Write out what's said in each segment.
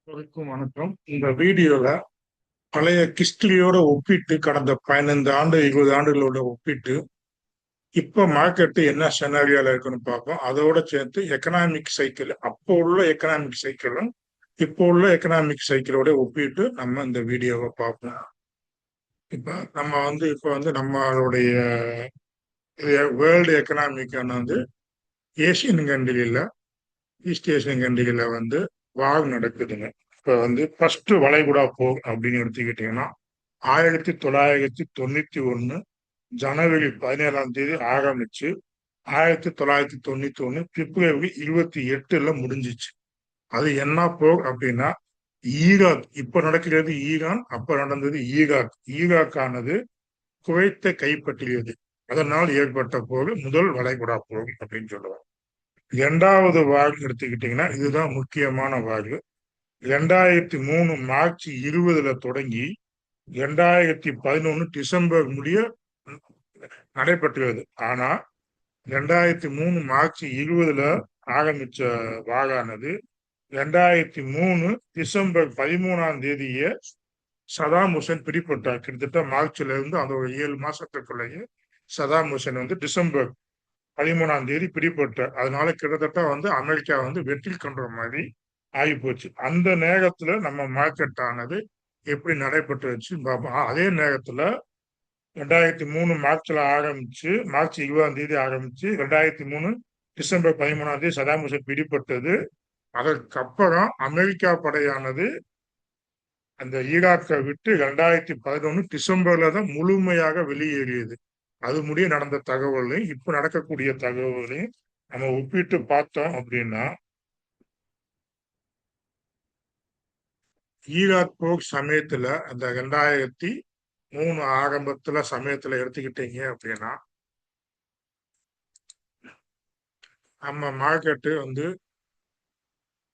அனைவருக்கும் வணக்கம். இந்த வீடியோல பழைய ஹிஸ்டரியோட ஒப்பிட்டு கடந்த 15 ஆண்டு 20 ஆண்டுகளோட ஒப்பிட்டு இப்ப மார்க்கெட் என்ன செனாரியால இருக்குன்னு பார்ப்போம். அதோட சேர்த்து எக்கனாமிக் சைக்கிள், அப்போ உள்ள எக்கனாமிக் சைக்கிளும் இப்போ உள்ள எக்கனாமிக் சைக்கிளோட ஒப்பிட்டு நம்ம இந்த வீடியோவை பார்ப்போம். இப்ப நம்மளுடைய வேர்ல்டு எக்கனாமிக்கான ஏசியன் கண்ட்ரில, ஈஸ்ட் ஏசியன் கண்ட்ரில வார் நடக்குதுங்க. இப்ப ஃபர்ஸ்ட் வளைகுடா போர் அப்படின்னு எடுத்துக்கிட்டீங்கன்னா 1991 ஜனவரி 17ஆம் தேதி ஆரம்பிச்சு 1991 பிப்ரவரி 28ல முடிஞ்சிச்சு. அது என்ன போர் அப்படின்னா, ஈராக், இப்ப நடக்கிறது ஈரான், அப்ப நடந்தது ஈராக். ஈராக்கானது குவைத்தை கைப்பற்றியது. அதனால் ஏற்பட்ட போர் முதல் வளைகுடா போர் அப்படின்னு சொல்லுவாங்க. இரண்டாவது வார் எடுத்துக்கிட்டீங்கன்னா இதுதான் முக்கியமான வார். 2003 மார்ச் 20ல தொடங்கி 2011 டிசம்பர் முடிய நடைபெற்றது. ஆனா 2003 மார்ச் 20ல ஆரம்பிச்ச வாரானது 2003 டிசம்பர் 13ஆம் தேதியே சதாம் ஹுசேன் பிடிபட்டார். கிட்டத்தட்ட மார்ச்ல இருந்து அந்த ஒரு 7 மாசத்துக்குள்ளேயே சதாம் ஹுசேன் டிசம்பர் 13ஆம் தேதி பிடிபட்டார். அதனால கிட்டத்தட்ட அமெரிக்கா வெற்றி கொண்ட மாதிரி ஆகி போச்சு. அந்த நேரத்துல நம்ம மார்க்கெட் ஆனது எப்படி நடைபெற்றுச்சு பார்ப்போம். அதே நேரத்துல 2003 மார்ச்ல ஆரம்பிச்சு, மார்ச் 20ஆம் தேதி ஆரம்பிச்சு 2003 டிசம்பர் 13ஆம் தேதி சதாம் ஹுசேன் பிடிபட்டது. அதற்கப்புறம் அமெரிக்கா படையானது அந்த ஈராக்கை விட்டு 2011 டிசம்பர்ல தான் முழுமையாக வெளியேறியது. அது முடிய நடந்த தகவலையும் இப்ப நடக்கக்கூடிய தகவலையும் நம்ம ஒப்பிட்டு பார்த்தோம் அப்படின்னா, ஈராக் போர் சமயத்துல அந்த 2003 ஆரம்பத்துல சமயத்துல எடுத்துக்கிட்டீங்க அப்படின்னா, நம்ம மார்க்கெட்டு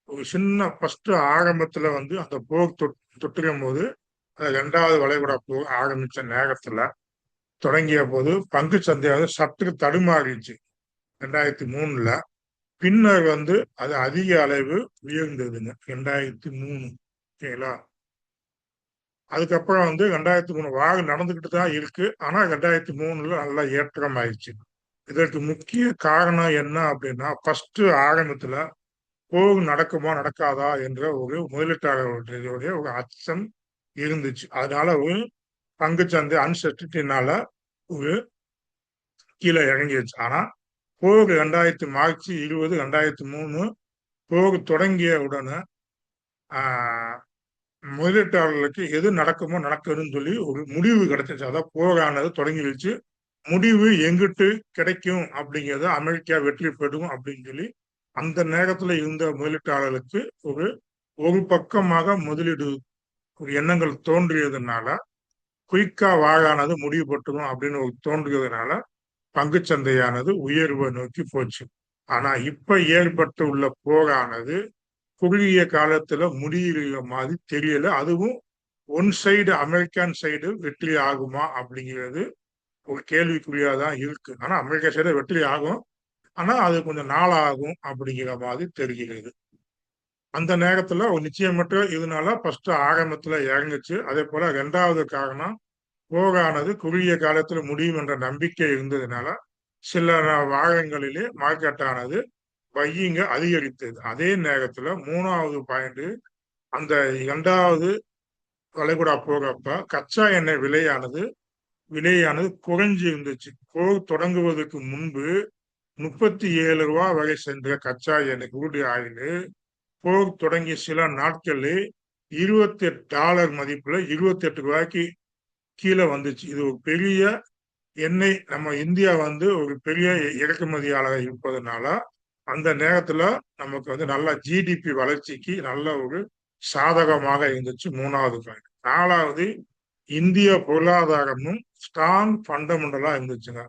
ஒரு சின்ன ஃபர்ஸ்ட் ஆரம்பத்துல அந்த போர் தொட்டுக்கும் போது, இரண்டாவது வளைகுடா போர் ஆரம்பிச்ச நேரத்துல தொடங்கிய போது பங்கு சந்தை சற்று தடுமாறிச்சு 2003ல. பின்னர் அது அதிக அளவு உயர்ந்ததுங்க 2003. ஓகேங்களா? அதுக்கப்புறம் 2003 வார் நடந்துகிட்டு தான் இருக்கு. ஆனா 2003ல நல்லா ஏற்றம் ஆயிடுச்சு. இதற்கு முக்கிய காரணம் என்ன அப்படின்னா, ஃபர்ஸ்ட் ஆரம்பத்துல போர் நடக்குமா நடக்காதா என்ற ஒரு முதலீட்டாளர்களுடைய ஒரு அச்சம் இருந்துச்சு. அதனால ஒரு பங்குச்சந்தை அன்சர்டினால ஒரு கீழே இறங்கிடுச்சு. ஆனா போர் மார்ச் 20 2003 போர் தொடங்கிய உடனே முதலீட்டாளர்களுக்கு எது நடக்குமோ நடக்குதுன்னு சொல்லி ஒரு முடிவு கிடைச்சிச்சு. அதான் போரானது தொடங்கிடுச்சு. முடிவு எங்கிட்டு கிடைக்கும் அப்படிங்கிறத அமெரிக்கா வெற்றி பெறும் அப்படின்னு சொல்லி அந்த நேரத்துல இருந்த முதலீட்டாளர்களுக்கு ஒரு ஒரு பக்கமாக முதலீடு ஒரு எண்ணங்கள் தோன்றியதுனால, குயிக்கா வாழானது முடிவு பெற்றுடும் அப்படின்னு ஒரு தோன்றியதுனால பங்குச்சந்தையானது உயர்வை நோக்கி போச்சு. ஆனா இப்ப ஏற்பட்டு உள்ள போரானது குறுகிய காலத்துல முடிகிற மாதிரி தெரியல. அதுவும் ஒன் சைடு அமெரிக்கன் சைடு வெற்றி ஆகுமா அப்படிங்கிறது ஒரு கேள்விக்குறியாதான் இருக்கு. ஆனா அமெரிக்கா சைடு வெற்றி ஆகும். ஆனா அது கொஞ்சம் நாள் ஆகும் அப்படிங்கிற மாதிரி தெரிகிறது. அந்த நேரத்துல ஒரு நிச்சயமற்ற இதனால ஃபர்ஸ்ட் ஆரம்பத்துல இறங்குச்சு. அதே போல இரண்டாவது காரணம், போரானது குறுகிய காலத்துல முடியும் என்ற நம்பிக்கை இருந்ததுனால சில வாரங்களிலே மார்க்கெட் ஆனது பையிங்க அதிகரித்தது. அதே நேரத்துல மூணாவது பாயிண்ட், அந்த இரண்டாவது வளைகுடா போகப்ப கச்சா எண்ணெய் விலையானது குறைஞ்சு இருந்துச்சு. போர் தொடங்குவதற்கு முன்பு 37 ரூபா வரை சென்ற கச்சா எண்ணெய் குரூட் ஆயில் போர் தொடங்கிய சில நாட்களே $28 மதிப்புல 28 ரூபாய்க்கு கீழே வந்துச்சு. இது ஒரு பெரிய எண்ணெய். நம்ம இந்தியா ஒரு பெரிய இறக்குமதியாளர் இருப்பதனால அந்த நேரத்துல நமக்கு நல்ல ஜிடிபி வளர்ச்சிக்கு நல்ல ஒரு சாதகமாக இருந்துச்சு. மூணாவது பாயிண்ட். நாலாவது, இந்திய பொருளாதாரமும் ஸ்ட்ராங் ஃபண்டமெண்டலா இருந்துச்சுங்க.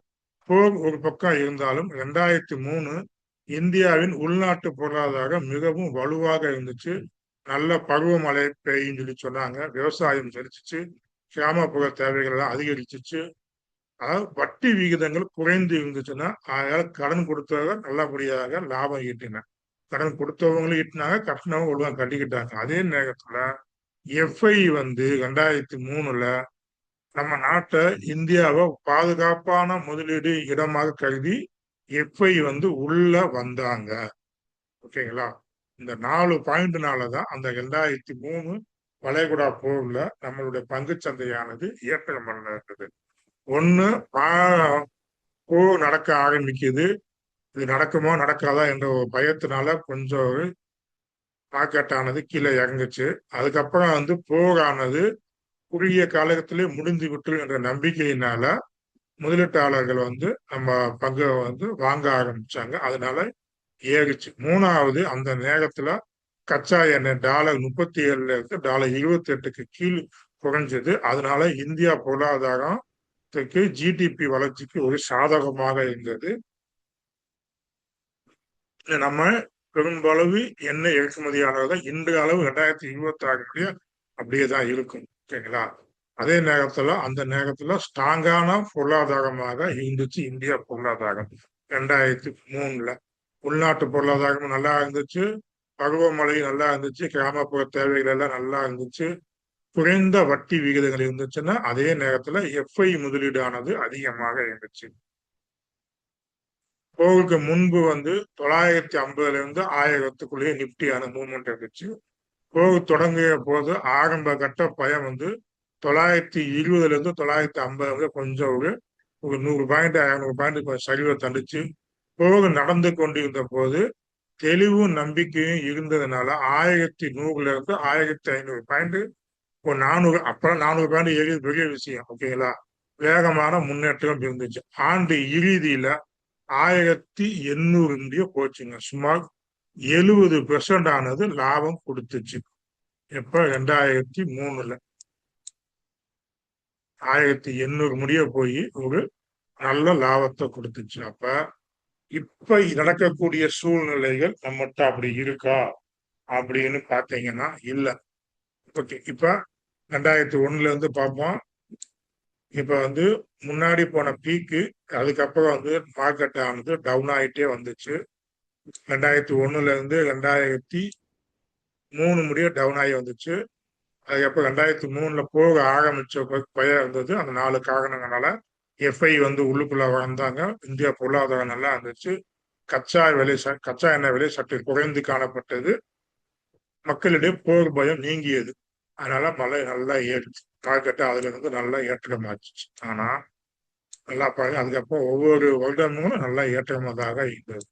போர் ஒரு பக்கம் இருந்தாலும் 2003 இந்தியாவின் உள்நாட்டு பொருளாதாரம் மிகவும் வலுவாக இருந்துச்சு. நல்ல பருவமழை பெய்யும் சொல்லி சொன்னாங்க. விவசாயம் செழிச்சிச்சு. கிராமப்புற தேவைகள் எல்லாம் அதிகரிச்சிச்சு. அதாவது வட்டி விகிதங்கள் குறைந்து இருந்துச்சுன்னா அதனால கடன் கொடுத்தவங்க நல்லபடியாக லாபம் ஈட்டின. கடன் கொடுத்தவங்களும் ஈட்டினாங்க, கட்டினவங்க ஒழுங்கா கட்டிக்கிட்டாங்க. அதே நேரத்துல எஃப்ஐ வந்து 2003ல நம்ம நாட்டை இந்தியாவை பாதுகாப்பான முதலீடு இடமாக கருதி எஃப்ஐ வந்து உள்ள வந்தாங்க. ஓகேங்களா? இந்த 4 பாயிண்ட்னாலதான் அந்த 2003 வளைகுடா போர்ல நம்மளுடைய பங்கு சந்தையானது ஏற்றம் பண்ணது. ஒண்ணு போர் நடக்க ஆரம்பிக்குது. இது நடக்குமோ நடக்காதா என்ற ஒரு பயத்தினால கொஞ்சம் மார்க்கெட் ஆனது கீழே இறங்குச்சு. அதுக்கப்புறம் வந்து போரானது குறுகிய காலத்திலே முடிந்து விட்டு என்ற நம்பிக்கையினால முதலீட்டாளர்கள் வந்து நம்ம பங்கை வந்து வாங்க ஆரம்பிச்சாங்க. அதனால ஏறிச்சு. மூணாவது, அந்த நேரத்துல கச்சா எண்ணெய் $37 இருந்து $28க்கு கீழ் குறைஞ்சது. அதனால இந்தியா பொருளாதாரத்துக்கு ஜிடிபி வளர்ச்சிக்கு ஒரு சாதகமாக இருந்தது. நம்ம பெரும்பளவு எண்ணெய் இறக்குமதியாளர்கள் இன்று அளவு 2026 அப்படியே தான் இருக்கும். ஓகேங்களா? அதே நேரத்துல அந்த நேரத்துல ஸ்ட்ராங்கான பொருளாதாரமாக இருந்துச்சு இந்தியா பொருளாதாரம் 2003ல. உள்நாட்டு பொருளாதாரமும் நல்லா இருந்துச்சு, பருவமழை நல்லா இருந்துச்சு, கிராமப்புற தேவைகள் எல்லாம் நல்லா இருந்துச்சு, குறைந்த வட்டி விகிதங்கள் இருந்துச்சுன்னா அதே நேரத்துல எஃப்ஐ முதலீடு ஆனது அதிகமாக இருந்துச்சு. போருக்கு முன்பு வந்து 950ல இருந்து 1000க்குள்ளேயே நிப்டியான மூவ்மெண்ட் இருந்துச்சு. போர் தொடங்கிய போது ஆரம்ப கட்ட பயம் வந்து 920ல இருந்து 950 கொஞ்சம் ஒரு 100 பாயிண்ட் 200 பாயிண்ட் கொஞ்சம் சரிவை தந்துச்சு. போர் நடந்து கொண்டிருந்த போது தெளிவும் நம்பிக்கையும் இருந்ததுனால 1100ல இருந்து 1500 பாயிண்ட் ஒரு 400, அப்புறம் 400 பாயிண்ட் ஏறி பெரிய விஷயம். ஓகேங்களா? வேகமான முன்னேற்றம் இருந்துச்சு. ஆண்டு இறுதியில 1800 முடிய போச்சுங்க. சுமார் 70% ஆனது லாபம் கொடுத்துச்சு. எப்ப 2003ல 1800 முடிய போய் ஒரு நல்ல லாபத்தை கொடுத்துச்சு. அப்ப இப்ப நடக்கக்கூடிய சூழ்நிலைகள் நம்மகிட்ட அப்படி இருக்கா அப்படின்னு பாத்தீங்கன்னா இல்ல. ஓகே, இப்ப 2001ல இருந்து பார்ப்போம். இப்ப வந்து முன்னாடி போன பீக்கு, அதுக்கப்புறம் வந்து மார்க்கெட் ஆனது டவுன் ஆகிட்டே வந்துச்சு. 2001ல இருந்து 2003 முடிய டவுன் ஆகி வந்துச்சு. அதுக்கப்புறம் 2003ல போக ஆரம்பிச்ச பயம் இருந்தது. அந்த 4 காரணங்களால எஃப்ஐ வந்து உள்ளுக்குள்ள வந்தாங்க. இந்தியா பொருளாதாரம் நல்லா இருந்துச்சு. கச்சா எண்ணெய் விலை சற்று குறைந்து காணப்பட்டது. மக்களிடையே போர் பயம் நீங்கியது. அதனால மழை நல்லா ஏறிச்சு. மார்க்கெட்டு அதுல இருந்து நல்லா ஏற்றமாச்சு. ஆனா நல்லா பாருங்க, அதுக்கப்புறம் ஒவ்வொரு வருடமும் நல்லா ஏற்றமாக இருந்தது.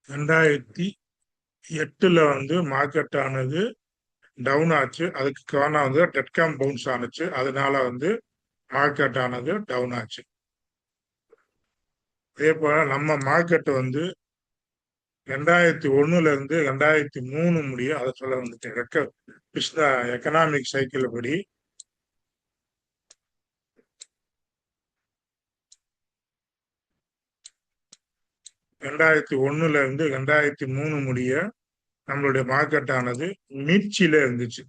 ரெண்டாயிரத்தி 2008ல வந்து மார்க்கெட் ஆனது டவுன் ஆச்சு. அதுக்கு காரணம் வந்து டெட்காம் பவுன்ஸ் ஆனுச்சு. அதனால வந்து மார்க்கெட் ஆனது டவுன் ஆச்சு. அதே போல நம்ம மார்க்கெட் வந்து 2001ல இருந்து 2003 முடிய அதை சொல்ல வந்துட்டு எக்கனாமிக் சைக்கிள் படி 2001ல இருந்து 2003 முடிய நம்மளுடைய மார்க்கெட் ஆனது மீட்சியில இருந்துச்சு,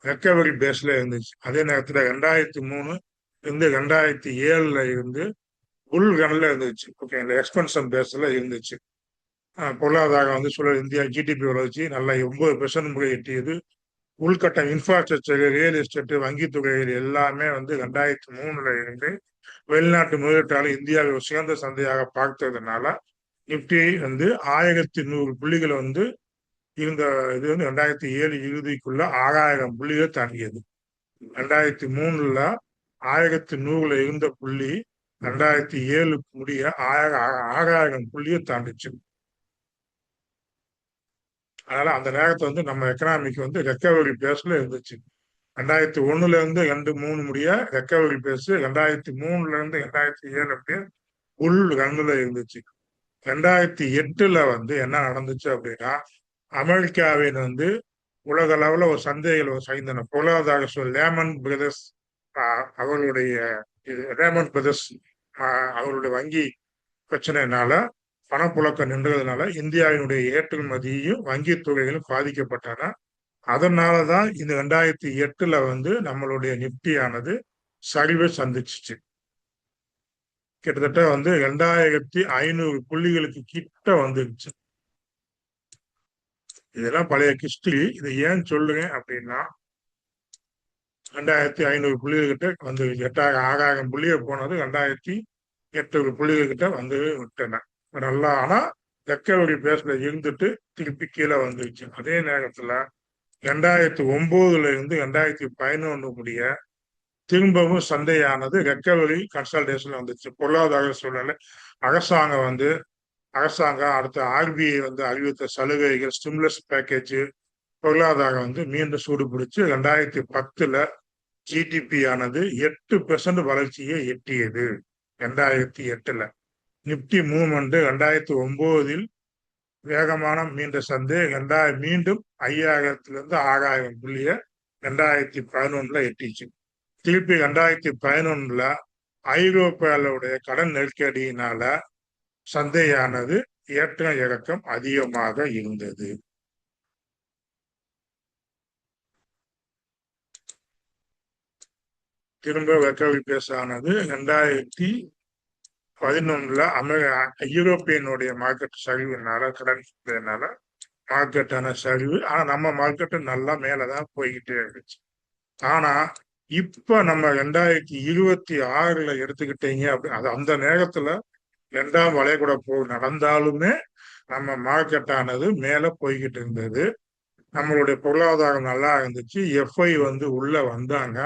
ரெக்கவரி பேஸ்ல இருந்துச்சு. அதே நேரத்துல 2003 இருந்து 2007ல இருந்து புல் ரன்ல இருந்துச்சு. ஓகே, இந்த எக்ஸ்பென்ஷன் பேஸ்ல இருந்துச்சு. பொருளாதாரம் வந்து சொல்ல இந்தியா ஜிடிபி வளர்ச்சி நல்லா 9% முறை எட்டியது. உள்கட்ட இன்ஃப்ராஸ்ட்ரக்சர், ரியல் எஸ்டேட், வங்கித்துறைகள் எல்லாமே வந்து 2003ல இருந்து வெளிநாட்டு முதலீட்டாளர் இந்தியாவை ஒரு சிறந்த சந்தையாக பார்த்ததுனால நிப்டி வந்து 1100 புள்ளிகளை வந்து இருந்த இது வந்து 2007 இறுதிக்குள்ள 6000 புள்ளிகள் தாண்டியது. 2003ல 1100ல இருந்த புள்ளி 2007 முடிய 6000 புள்ளியை தாண்டிச்சு. அதனால அந்த நேரத்தை வந்து நம்ம எக்கனாமிக் வந்து ரெக்கவரி பேஸ்ல இருந்துச்சு. 2001ல இருந்து 2003 முடிய ரெக்கவரி பேஸ், 2003ல இருந்து 2007 அப்படியே புல் ரன்ல இருந்துச்சு. 2008ல வந்து என்ன நடந்துச்சு அப்படின்னா, அமெரிக்காவின் வந்து உலக அளவுல ஒரு சந்தைகள் சாய்ந்தன. பொருளாதார லேமன் பிரதர்ஸ் அவர்களுடைய ரேமன் பிரதர்ஸ் அவருடைய வங்கி பிரச்சனைனால பணப்புழக்கம் நின்றதுனால இந்தியாவினுடைய ஏற்றுமதியும் வங்கித்துறைகளும் பாதிக்கப்பட்டன. அதனாலதான் இந்த 2008 வந்து நம்மளுடைய நிப்டியானது சரிவை சந்திச்சுச்சு. கிட்டத்தட்ட வந்து 2500 புள்ளிகளுக்கு கிட்ட வந்துருச்சு. இதெல்லாம் பழைய ஹிஸ்டரி. இதை ஏன் சொல்லுங்க அப்படின்னா 2500 புள்ளிகள் கிட்ட வந்து 6000 புள்ளிகள் போனது 2800 புள்ளிகள் கிட்ட வந்து விட்டன. நல்லா ஆனா ரெக்கவரி பேஸ்ல இருந்துட்டு திருப்பி கீழே வந்துருச்சு. அதே நேரத்துல 2009 இருந்து 2011 முடிய திரும்பவும் சந்தையானது ரெக்கவரி கன்சல்டேஷன் வந்துச்சு. பொருளாதார சூழ்நிலை அரசாங்கம் அடுத்த ஆர்பிஐ வந்து அறிவித்த சலுகைகள், ஸ்டிமுலஸ் பேக்கேஜ், பொருளாதாரம் வந்து மீண்டும் சூடு பிடிச்சு 2010 ஜிடிபி ஆனது 8% வளர்ச்சியை எட்டியது. 2008 நிப்டி மூவ்மெண்ட் 2009 வேகமான மீண்ட சந்தை மீண்டும் 5000 6000 புள்ளிய 2011 எட்டிச்சு. திருப்பி 2011 ஐரோப்பாவுடைய கடன் நெருக்கடியினால சந்தையானது ஏற்ற இறக்கம் அதிகமாக இருந்தது. திரும்ப ரெக்கவரி பேஸ் ஆனது 2011 யூரோப்பியனுடைய மார்க்கெட் சரிவுனால கடன் மார்க்கெட்டான சரிவு. ஆனா நம்ம மார்க்கெட்டு நல்லா மேலதான் போய்கிட்டே இருந்துச்சு. ஆனா இப்ப நம்ம 2026 எடுத்துக்கிட்டீங்க அப்படி அந்த நேரத்துல 2ஆம் வளைகுடா போர் நடந்தாலுமே நம்ம மார்க்கெட்டானது மேல போய்கிட்டு இருந்தது. நம்மளுடைய பொருளாதாரம் நல்லா இருந்துச்சு. எஃப்ஐ வந்து உள்ள வந்தாங்க.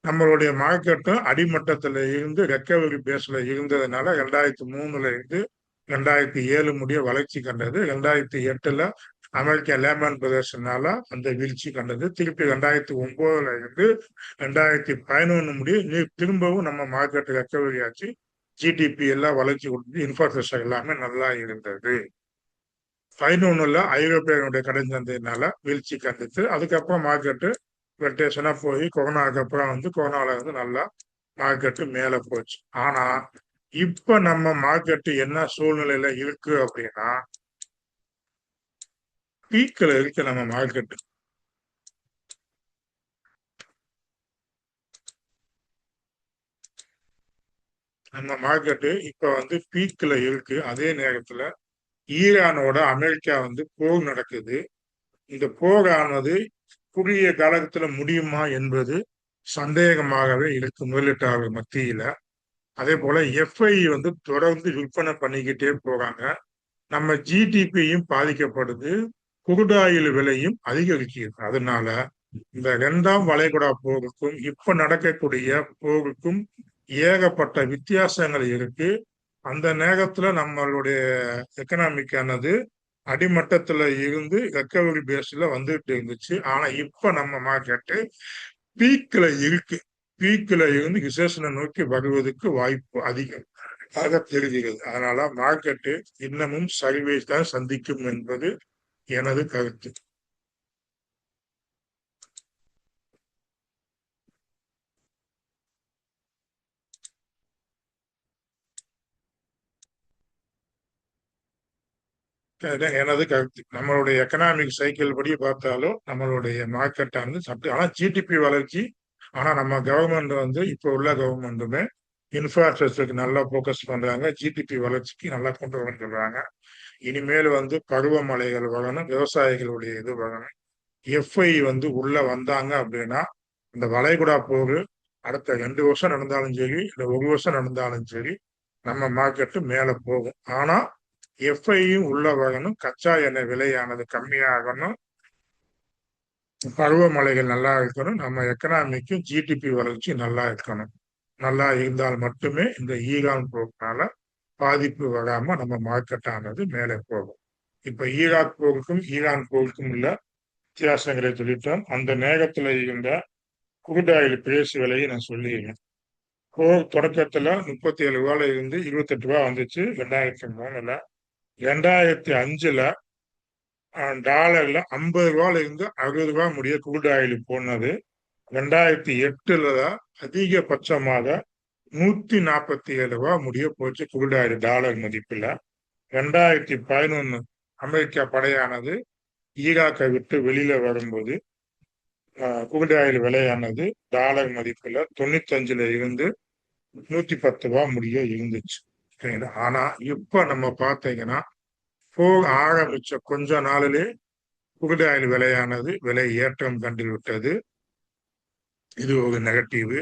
நம்மளுடைய மார்க்கெட்டும் அடிமட்டத்துல இருந்து ரெக்கவரி பேஸ்ல இருந்ததுனால 2003 இருந்து 2007 முடிய வளர்ச்சி கண்டது. 2008 அமெரிக்கா லேமன் பிரதர்ஷனால அந்த வீழ்ச்சி கண்டது. திருப்பி 2009 இருந்து 2011 முடிய திரும்பவும் நம்ம மார்க்கெட் ரெக்கவரி ஆச்சு. ஜிடிபி எல்லாம் வளர்ச்சி கொடுத்து இன்ஃப்ராஸ்ட்ரக்சர் எல்லாமே நல்லா இருந்தது. 11 ஐரோப்பியனுடைய கடன் சந்தையினால வீழ்ச்சி கண்டுச்சு. அதுக்கப்புறம் மார்க்கெட்டு வெட்டேஷனா போய் கொரோனாவுக்கு அப்புறம் வந்து கொரோனால வந்து நல்லா மார்க்கெட்டு மேல போச்சு. ஆனா இப்ப நம்ம மார்க்கெட்டு என்ன சூழ்நிலையில இருக்கு அப்படின்னா பீக்ல இருக்கு நம்ம மார்க்கெட்டு. நம்ம மார்க்கெட்டு இப்ப வந்து பீக்ல இருக்கு. அதே நேரத்துல ஈரானோட அமெரிக்கா வந்து போர் நடக்குது. இந்த போரானது குறுகிய காலத்துல முடியுமா என்பது சந்தேகமாகவே இருக்கு முதலீட்டாளர் மத்தியில. அதே போல எஃப்ஐ வந்து தொடர்ந்து விற்பனை பண்ணிக்கிட்டே போறாங்க. நம்ம ஜிடிபியும் பாதிக்கப்படுது, குருடாயில் விலையும் அதிகரிக்கிறது. அதனால இந்த 2ஆம் வளைகுடா போருக்கும் இப்ப நடக்கக்கூடிய போருக்கும் ஏகப்பட்ட வித்தியாசங்கள் இருக்கு. அந்த நேரத்துல நம்மளுடைய எக்கனாமிக்கானது அடிமட்டத்துல இருந்து ரெக்கவரி பேஸ்ல வந்துட்டு இருந்துச்சு. ஆனா இப்ப நம்ம மார்க்கெட்டு பீக்ல இருக்கு. பீக்ல இருந்து ரிசெஷனை நோக்கி வருவதற்கு வாய்ப்பு அதிகம் ஆக தெரிகிறது. அதனால மார்க்கெட்டு இன்னமும் சரிவை தான் சந்திக்கும் என்பது எனது கருத்து. எனது கருத்து. நம்மளுடைய எக்கனாமிக் சைக்கிள் படி பார்த்தாலும் நம்மளுடைய மார்க்கெட் வந்து ஆனா ஜிடிபி வளர்ச்சி. ஆனா நம்ம கவர்மெண்ட் வந்து இப்போ உள்ள கவர்மெண்ட்டுமே இன்ஃப்ராஸ்ட்ரக்சருக்கு நல்லா போக்கஸ் பண்றாங்க. ஜிடிபி வளர்ச்சிக்கு நல்லா கொண்டு வரணும்னு சொல்றாங்க. இனிமேல் வந்து பருவமழைகள் வரணும், விவசாயிகளுடைய இது வரணும். எஃப்ஐ வந்து உள்ள வந்தாங்க அப்படின்னா இந்த வளைகுடா போர் அடுத்த 2 வருஷம் நடந்தாலும் சரி, இல்லை 1 வருஷம் நடந்தாலும் சரி, நம்ம மார்க்கெட்டு மேல போகும். ஆனா எஃப்ஐயும் உள்ள வரணும், கச்சா எண்ணெய் விலையானது கம்மியாகணும், பருவமழைகள் நல்லா இருக்கணும், நம்ம எக்கனாமிக்கும் ஜிடிபி வளர்ச்சி நல்லா இருக்கணும். நல்லா இருந்தால் மட்டுமே இந்த ஈரான் போக்குனால பாதிப்பு வராம நம்ம மார்க்கெட் ஆனது மேலே போகும். இப்ப ஈராக் போருக்கும் உள்ள வித்தியாசங்களை சொல்லிட்டோம். அந்த நேரத்துல இருந்த குருடாயில் பேசு விலையை நான் சொல்லிடுறேன். தொடக்கத்துல 37 ரூபாயில இருந்து 28 ரூபாய் வந்துச்சு 2003. 2005 டாலர்ல 50 ரூபாயில இருந்து 60 ரூபாய் முடிய குருடாயில் போனது. 2008 அதிகபட்சமாக $147 முடிய போச்சு $100 மதிப்புல. 2011 அமெரிக்கா படையானது ஈராக்கை விட்டு வெளியில வரும்போது குருடாயில் விலையானது டாலர் மதிப்புல 95 இருந்து $110 முடிய இருந்துச்சு. ஆனா இப்ப நம்ம பார்த்தீங்கன்னா போர் ஆரம்பிச்ச கொஞ்ச நாளிலே குருடாயில் விலையானது விலை ஏற்றம் கண்டு விட்டது. இது ஒரு நெகட்டிவ்.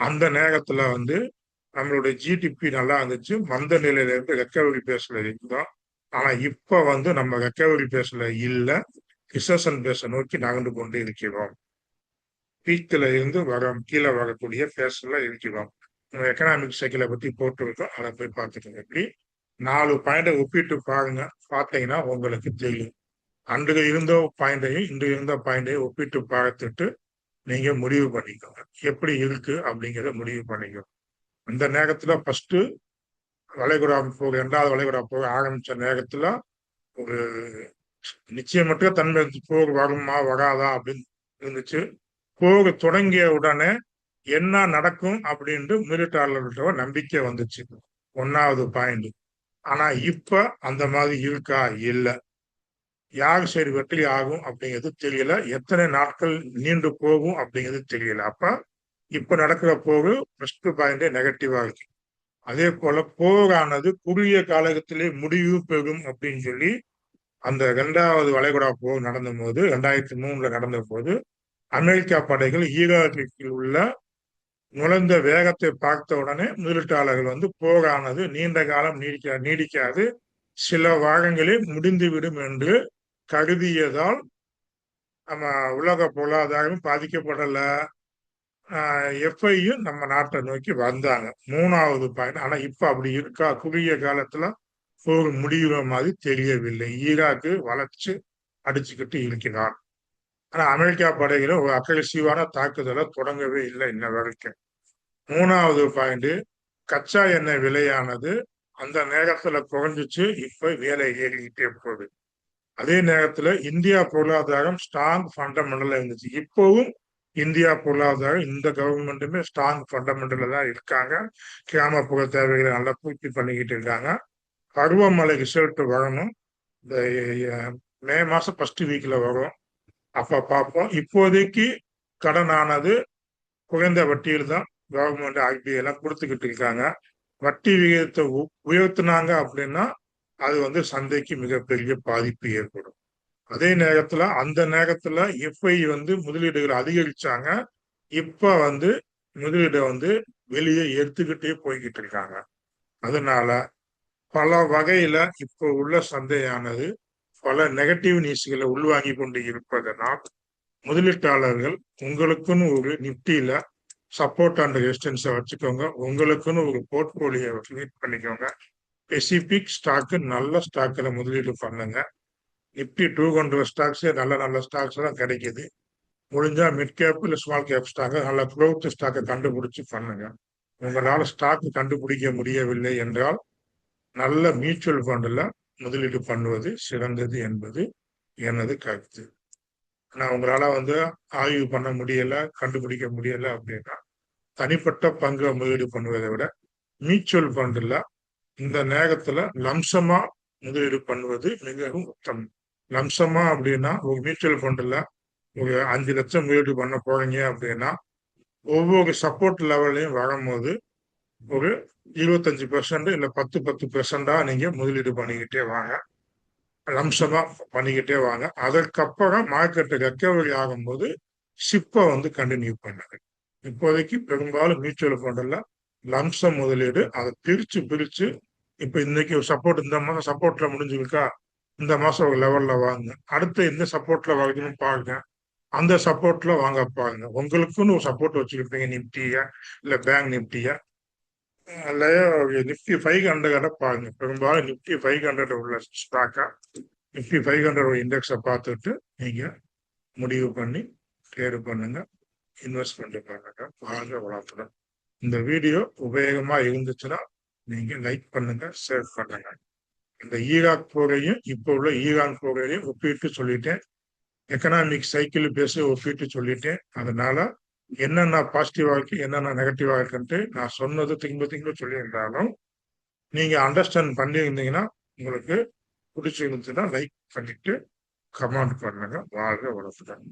அந்த நேரத்துல நம்மளுடைய ஜிடிபி நல்லா இருந்துச்சு. மந்த நிலையில இருந்து ரெக்கவரி பேஸ்ல இருந்தோம். ஆனா இப்ப நம்ம ரெக்கவரி பேஸ்ல இல்ல, ரிசெஷன் பேஸை நோக்கி நகர்ந்து கொண்டு இருக்கிறோம். பீக்ல இருந்து கீழே வரக்கூடிய பேஸ்ல இருக்கிறோம். எக்கனாமிக் சைக்கிளை பத்தி போட்டுருக்கோம், அதை போய் பார்த்துக்கோங்க. இப்படி 4 பாயிண்டை ஒப்பிட்டு பாருங்க, பார்த்தீங்கன்னா உங்களுக்கு தெரியும். அன்று இருந்த பாயிண்டையும் இன்று இருந்த பாயிண்டையும் ஒப்பிட்டு பார்த்துட்டு நீங்க முடிவு பண்ணிக்கோங்க, எப்படி இருக்கு அப்படிங்கிறத முடிவு பண்ணிக்கோங்க. அந்த நேரத்துல ஃபர்ஸ்ட் வளைகுடா போக 2வது வளைகுடா போக ஆரம்பிச்ச நேரத்துல ஒரு நிச்சயமற்ற தன்மை போர் வருமா வராதா அப்படின்னு இருந்துச்சு. போர் தொடங்கிய உடனே என்ன நடக்கும் அப்படின்ட்டு முதலீட்டாளர்கள்ட்ட நம்பிக்கை வந்துச்சு. 1வது பாயிண்ட். ஆனா இப்ப அந்த மாதிரி இருக்கா? இல்ல. யார் சைடு வெற்றி ஆகும் அப்படிங்கிறது தெரியல. எத்தனை நாட்கள் நீண்டு போகும் அப்படிங்கிறது தெரியல. அப்ப இப்ப நடக்கிற போர் ஃபர்ஸ்ட் பாயிண்டே நெகட்டிவா இருக்கு. அதே போல போரானது குறுகிய காலகத்திலே முடிவு பெறும் அப்படின்னு சொல்லி அந்த 2வது வளைகுடா போர் நடந்த போது 2003 நடந்த போது அமெரிக்கா படைகள் ஈராக்கில் உள்ள நுழைந்த வேகத்தை பார்த்த உடனே முதலீட்டாளர்கள் போரானது நீண்ட காலம் நீடிக்காது, சில வாரங்களில் முடிந்துவிடும் என்று கருதியதால் நம்ம உலக பொருளாதாரம் பாதிக்கப்படல. எஃப்ஐயும் நம்ம நாட்டை நோக்கி வந்தாங்க. 3வது பாயிண்ட். ஆனா இப்ப அப்படி இருக்கா? குறுகிய காலத்துல போர் முடிகிற மாதிரி தெரியவில்லை. ஈராக்கு வளைச்சு அடிச்சுக்கிட்டு இருக்கிறார். ஆனா அமெரிக்கா படைகளும் ஒரு அக்ரெசிவான தாக்குதலை தொடங்கவே இல்லை இன்ன வரைக்கும். 3வது பாயிண்ட், கச்சா எண்ணெய் விலையானது அந்த நேரத்துல குறைஞ்சிச்சு, இப்ப வேலை ஏறிக்கிட்டே போகுது. அதே நேரத்துல இந்தியா பொருளாதாரம் ஸ்ட்ராங் ஃபண்டமெண்டலா இருந்துச்சு. இப்பவும் இந்தியா பொருளாதாரம் இந்த கவர்மெண்ட்டுமே ஸ்ட்ராங் ஃபண்டமெண்டல்ல தான் இருக்காங்க. கிராமப்புற தேவைகளை நல்லா பூர்த்தி பண்ணிக்கிட்டு இருக்காங்க. பருவமழை ரிசல்ட் வரணும். இந்த மே மாசம் ஃபர்ஸ்ட் வீக்ல வரும். அப்ப பார்ப்போம். இப்போதைக்கு கடனானது குறைந்த வட்டியில் தான் கவர்மெண்ட் ஆர்பிஐ எல்லாம் கொடுத்துக்கிட்டு இருக்காங்க. வட்டி விகிதத்தை உயர்த்தினாங்க அப்படின்னா அது சந்தைக்கு மிகப்பெரிய பாதிப்பு ஏற்படும். அதே நேரத்துல அந்த நேரத்துல எஃப்ஐ முதலீடுகளை அதிகரிச்சாங்க. இப்ப முதலீடை வெளியே எடுத்துக்கிட்டே போய்கிட்டு இருக்காங்க. அதனால பல வகையில இப்போ உள்ள சந்தையானது பல நெகட்டிவ் நியூஸ்களை உள்வாங்கி கொண்டு இருப்பதனால் முதலீட்டாளர்கள் உங்களுக்குன்னு ஒரு நிப்டியில சப்போர்ட் அண்ட் ரெசிஸ்டன்ஸை வச்சுக்கோங்க. உங்களுக்குன்னு ஒரு போர்ட்போலியோ கிரியேட் பண்ணிக்கோங்க. ஸ்பெசிபிக் ஸ்டாக்கு நல்ல ஸ்டாக்ல முதலீடு பண்ணுங்க. நிப்டி 200 ஸ்டாக்ஸ் நல்ல ஸ்டாக்ஸ் தான் கிடைக்குது. முடிஞ்சா மிட் கேப் இல்லை ஸ்மால் கேப் ஸ்டாக் நல்ல க்ரோத் ஸ்டாக்கை கண்டுபிடிச்சு பண்ணுங்க. உங்களால் ஸ்டாக் கண்டுபிடிக்க முடியவில்லை என்றால் நல்ல மியூச்சுவல் ஃபண்டில் முதலீடு பண்ணுவது சிறந்தது என்பது எனது கருத்து. ஆனால் உங்களால் ஆய்வு பண்ண முடியல, கண்டுபிடிக்க முடியல அப்படின்னா தனிப்பட்ட பங்கு முதலீடு பண்ணுவதை விட மியூச்சுவல் ஃபண்டில் இந்த நேரத்துல லம்சமா முதலீடு பண்ணுவது மிகவும் உத்தமம். லம்சமா அப்படின்னா ஒரு மியூச்சுவல் ஃபண்டில் ஒரு 5 லட்சம் முதலீடு பண்ண போறீங்க அப்படின்னா ஒவ்வொரு சப்போர்ட் லெவல்லையும் வரும்போது ஒரு 25% இல்லை 10% நீங்க முதலீடு பண்ணிக்கிட்டே வாங்க. லம்சமா பண்ணிக்கிட்டே வாங்க. அதற்கப்புறம் மார்க்கெட்டு ரெக்கவரி ஆகும்போது ஷிப்பை கண்டினியூ பண்ணுங்க. இப்போதைக்கு பெரும்பாலும் மியூச்சுவல் ஃபண்டில் லம்சம் முதலீடு, அதை பிரிச்சு இப்ப இன்னைக்கு சப்போர்ட் இந்த மாசம் சப்போர்ட்ல முடிஞ்சிருக்கா, இந்த மாசம் ஒரு லெவல்ல வாங்க, அடுத்து எந்த சப்போர்ட்ல வருதுன்னு பாருங்க, அந்த சப்போர்ட்ல வாங்க பாருங்க. உங்களுக்குன்னு ஒரு சப்போர்ட் வச்சுருப்பீங்க, நிப்டியா இல்ல பேங்க் நிப்டியா இல்லையா நிப்டி 500 பாருங்க. பெரும்பாலும் நிப்டி 500 உள்ள ஸ்டாக்கா நிப்டி 500 இண்டெக்ஸை பார்த்துட்டு நீங்க முடிவு பண்ணி ட்ரேடு பண்ணுங்க, இன்வெஸ்ட்மெண்ட் பண்ணுங்க. வாழ்க வளத்துடன். இந்த வீடியோ உபயோகமா இருந்துச்சுன்னா நீங்க லைக் பண்ணுங்க, ஷேர் பண்ணுங்க. இந்த ஈராக் போரையும் இப்போ உள்ள ஈரான் போரையும் ஒப்பிட்டு சொல்லிட்டேன். எக்கனாமிக் சைக்கிள் பேச ஒப்பிட்டு சொல்லிட்டேன். அதனால என்னென்ன பாசிட்டிவா இருக்கு, என்னென்ன நெகட்டிவா இருக்குன்ட்டு நான் சொன்னது திரும்ப திரும்ப சொல்லியிருந்தாலும் நீங்க அண்டர்ஸ்டாண்ட் பண்ணியிருந்தீங்கன்னா உங்களுக்கு பிடிச்சிருந்துச்சுன்னா லைக் பண்ணிட்டு கமெண்ட் பண்ணுங்க. வாழ்க வளர்த்துட்டாங்க.